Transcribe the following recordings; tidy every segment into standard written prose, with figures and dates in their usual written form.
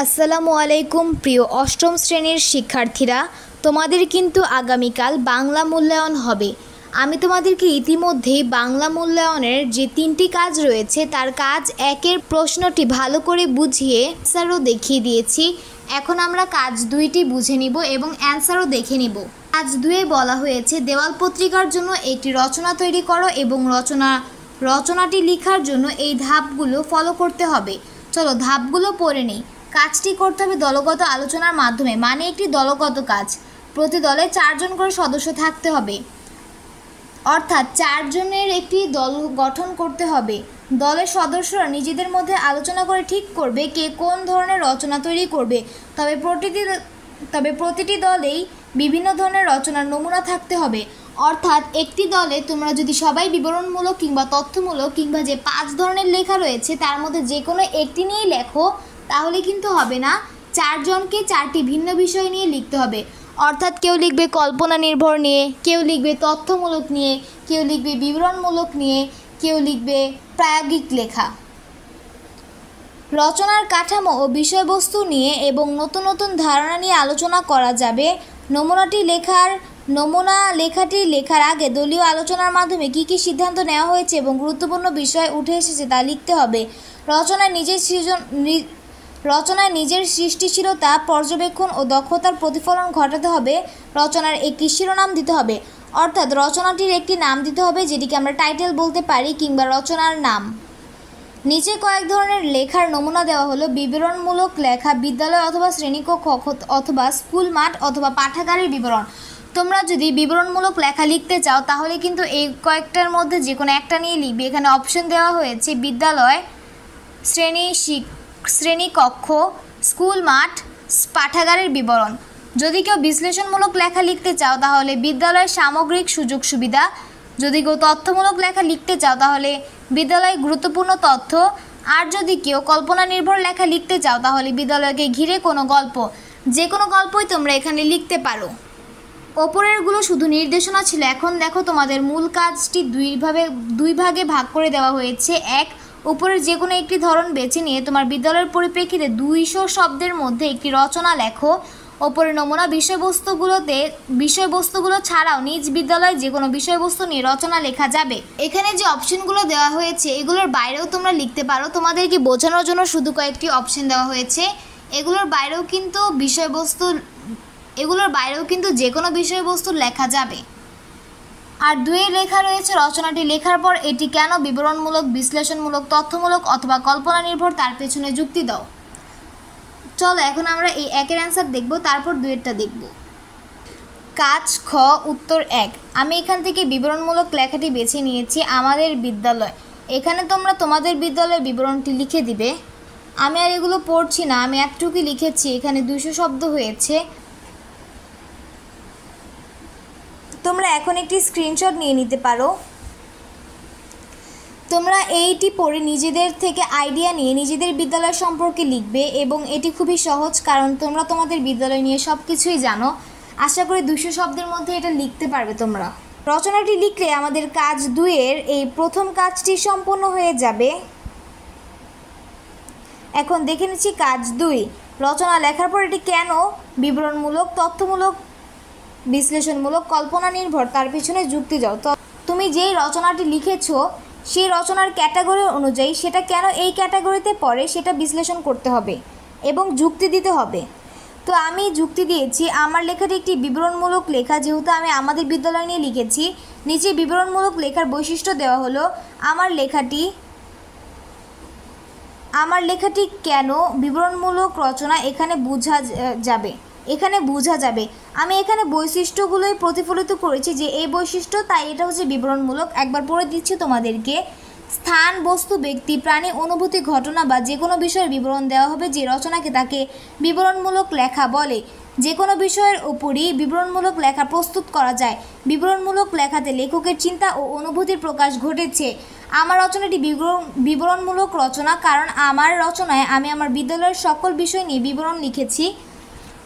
আসসালামু আলাইকুম প্রিয় অষ্টম শ্রেণীর শিক্ষার্থীরা, তোমাদের কিন্তু আগামীকাল বাংলা মূল্যায়ন হবে। আমি তোমাদেরকে ইতিমধ্যেই বাংলা মূল্যায়নের যে 3টি কাজ রয়েছে তার কাজ 1-এর প্রশ্নটি ভালো করে বুঝিয়ে অ্যান্সারও দেখিয়ে দিয়েছি। এখন আমরা কাজ 2টি বুঝে নিব এবং অ্যান্সারও দেখে নিব। কাজ 2-এ বলা হয়েছে দেওয়াল পত্রিকার জন্য একটি রচনা তৈরি করো এবং রচনাটি লেখার জন্য এই ধাপগুলো ফলো করতে হবে। চলো ধাপগুলো পড়ে নিই। কাজটি করতে হবে দলগত আলোচনার মাধ্যমে, মানে একটি দলগত কাজ। প্রতি দলে 4 জন করে সদস্য থাকতে হবে, অর্থাৎ 4 জনের একটি দল গঠন করতে হবে। দলের সদস্যরা নিজেদের মধ্যে আলোচনা করে ঠিক করবে কে কোন ধরনের রচনা তৈরি করবে। তবে প্রতিটি দলেই বিভিন্ন ধরনের রচনার নমুনা থাকতে হবে। অর্থাৎ একটি দলে তোমরা যদি সবাই বিবরণমূলক কিংবা তথ্যমূলক কিংবা যে 5 ধরনের লেখা রয়েছে তার মধ্যে যে কোনো একটি নিয়েই লেখো, তাহলে কিন্তু হবে না। 4 জনকে 4টি ভিন্ন বিষয় নিয়ে লিখতে হবে। অর্থাৎ কেউ লিখবে কল্পনা নির্ভর নিয়ে, কেউ লিখবে তথ্যমূলক নিয়ে, কেউ লিখবে বিবরণমূলক নিয়ে, কেউ লিখবে প্রায়োগিক লেখা। রচনার কাঠামো ও বিষয়বস্তু নিয়ে এবং নতুন নতুন ধারণা নিয়ে আলোচনা করা যাবে। নমুনা লেখাটি লেখার আগে দলীয় আলোচনার মাধ্যমে কী কী সিদ্ধান্ত নেওয়া হয়েছে এবং গুরুত্বপূর্ণ বিষয় উঠে এসেছে তা লিখতে হবে। রচনায় নিজের সৃষ্টিশীলতা, পর্যবেক্ষণ ও দক্ষতার প্রতিফলন ঘটাতে হবে। রচনার একটি শিরোনাম দিতে হবে, অর্থাৎ রচনাটির একটি নাম দিতে হবে, যেটিকে আমরা টাইটেল বলতে পারি কিংবা রচনার নাম। নিচে কয়েক ধরনের লেখার নমুনা দেওয়া হলো। বিবরণমূলক লেখা বিদ্যালয় অথবা শ্রেণীকক্ষ অথবা স্কুল মাঠ অথবা পাঠাগারের বিবরণ। তোমরা যদি বিবরণমূলক লেখা লিখতে চাও তাহলে কিন্তু এই কয়েকটার মধ্যে যে কোনো একটা নিয়ে লিখবে। এখানে অপশন দেওয়া হয়েছে বিদ্যালয়, শ্রেণীকক্ষ, স্কুল মাঠ, পাঠাগারের বিবরণ। যদি কেউ বিশ্লেষণমূলক লেখা লিখতে চাও তাহলে বিদ্যালয়ের সামগ্রিক সুযোগ সুবিধা। যদি কেউ তথ্যমূলক লেখা লিখতে চাও তাহলে বিদ্যালয়ে গুরুত্বপূর্ণ তথ্য। আর যদি কেউ কল্পনা নির্ভর লেখা লিখতে চাও তাহলে বিদ্যালয়কে ঘিরে কোনো গল্প। যে কোনো গল্পই তোমরা এখানে লিখতে পারো। ওপরেরগুলো শুধু নির্দেশনা ছিল। এখন দেখো তোমাদের মূল কাজটি দুই ভাগে ভাগ করে দেওয়া হয়েছে। 1, উপরের যে কোনো একটি ধরন বেছে নিয়ে তোমার বিদ্যালয়ের পরিপ্রেক্ষিতে 200 শব্দের মধ্যে একটি রচনা লেখো। ওপরের নমুনা বিষয়বস্তুগুলো ছাড়াও নিজ বিদ্যালয়ে যে কোনো বিষয়বস্তু নিয়ে রচনা লেখা যাবে। এখানে যে অপশনগুলো দেওয়া হয়েছে এগুলোর বাইরেও তোমরা লিখতে পারো। তোমাদেরকে বোঝানোর জন্য শুধু কয়েকটি অপশন দেওয়া হয়েছে। এগুলোর বাইরেও কিন্তু যে কোনো বিষয়বস্তু লেখা যাবে। আর 2-এ লেখা রয়েছে রচনাটি লেখার পর এটি কেন বিবরণমূলক, বিশ্লেষণমূলক, তথ্যমূলক অথবা কল্পনা নির্ভর তার পেছনে যুক্তি দাও। চলো এখন আমরা এই 1-এর অ্যান্সার দেখব, তারপর 2-এরটা দেখব। কাজ খ, উত্তর 1। আমি এখান থেকে বিবরণমূলক লেখাটি বেছে নিয়েছি। আমাদের বিদ্যালয়, এখানে তোমরা তোমাদের বিদ্যালয়ের বিবরণটি লিখে দিবে। আমি আর এগুলো পড়ছি না, আমি এতটুকুই লিখেছি। এখানে 200 শব্দ হয়েছে। তোমরা এখন একটি স্ক্রিনশট নিয়ে নিতে পারো। তোমরা এইটি পড়ে নিজেদের থেকে আইডিয়া নিয়ে নিজেদের বিদ্যালয় সম্পর্কে লিখবে এবং এটি খুবই সহজ, কারণ তোমরা তোমাদের বিদ্যালয় নিয়ে সব কিছুই জানো। আশা করি 200 শব্দের মধ্যে এটা লিখতে পারবে তোমরা। রচনাটি লিখলে আমাদের কাজ 2-এর এই প্রথম কাজটি সম্পন্ন হয়ে যাবে। এখন দেখে নিচ্ছি কাজ 2। রচনা লেখার পর এটি কেন বিবরণমূলক, তথ্যমূলক, বিশ্লেষণমূলক, কল্পনা নির্ভর তার পিছনে যুক্তি দাও। তো তুমি যেই রচনাটি লিখেছো সেই রচনার ক্যাটাগরি অনুযায়ী সেটা কেন এই ক্যাটাগরিতে পড়ে সেটা বিশ্লেষণ করতে হবে এবং যুক্তি দিতে হবে। তো আমি যুক্তি দিয়েছি, আমার লেখাটি একটি বিবরণমূলক লেখা, যেহেতু আমি আমাদের বিদ্যালয় নিয়ে লিখেছি। নিচে বিবরণমূলক লেখার বৈশিষ্ট্য দেওয়া হলো। আমার লেখাটি কেন বিবরণমূলক রচনা এখানে বোঝা যাবে। আমি এখানে বৈশিষ্ট্যগুলোই প্রতিফলিত করেছি যে এই বৈশিষ্ট্য, তাই এটা হচ্ছে বিবরণমূলক। একবার পড়ে দিচ্ছি তোমাদেরকে। স্থান, বস্তু, ব্যক্তি, প্রাণী, অনুভূতি, ঘটনা বা যে কোনো বিষয়ের বিবরণ দেওয়া হবে যে রচনাকে, তাকে বিবরণমূলক লেখা বলে। যে কোনো বিষয়ের উপরই বিবরণমূলক লেখা প্রস্তুত করা যায়। বিবরণমূলক লেখাতে লেখকের চিন্তা ও অনুভূতির প্রকাশ ঘটেছে। আমার রচনাটি বিবরণমূলক রচনা, কারণ আমার রচনায় আমি আমার বিদ্যালয়ের সকল বিষয় নিয়ে বিবরণ লিখেছি।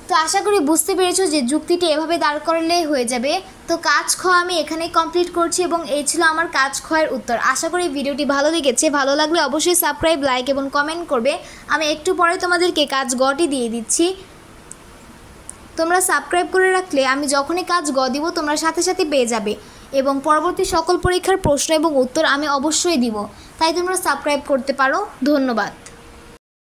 তো আশা করি বুঝতে পেরেছো যে যুক্তিটি এভাবে দাঁড় করলে হয়ে যাবে। তো কাজ খ আমি এখানেই কমপ্লিট করছি এবং এই ছিল আমার কাজ খয়ের উত্তর। আশা করি ভিডিওটি ভালো লেগেছে। ভালো লাগলে অবশ্যই সাবস্ক্রাইব, লাইক এবং কমেন্ট করবে। আমি একটু পরে তোমাদেরকে কাজ গটি দিয়ে দিচ্ছি। তোমরা সাবস্ক্রাইব করে রাখলে আমি যখনই কাজ গ দিব তোমরা সাথে সাথে পেয়ে যাবে এবং পরবর্তী সকল পরীক্ষার প্রশ্ন এবং উত্তর আমি অবশ্যই দিব। তাই তোমরা সাবস্ক্রাইব করতে পারো। ধন্যবাদ।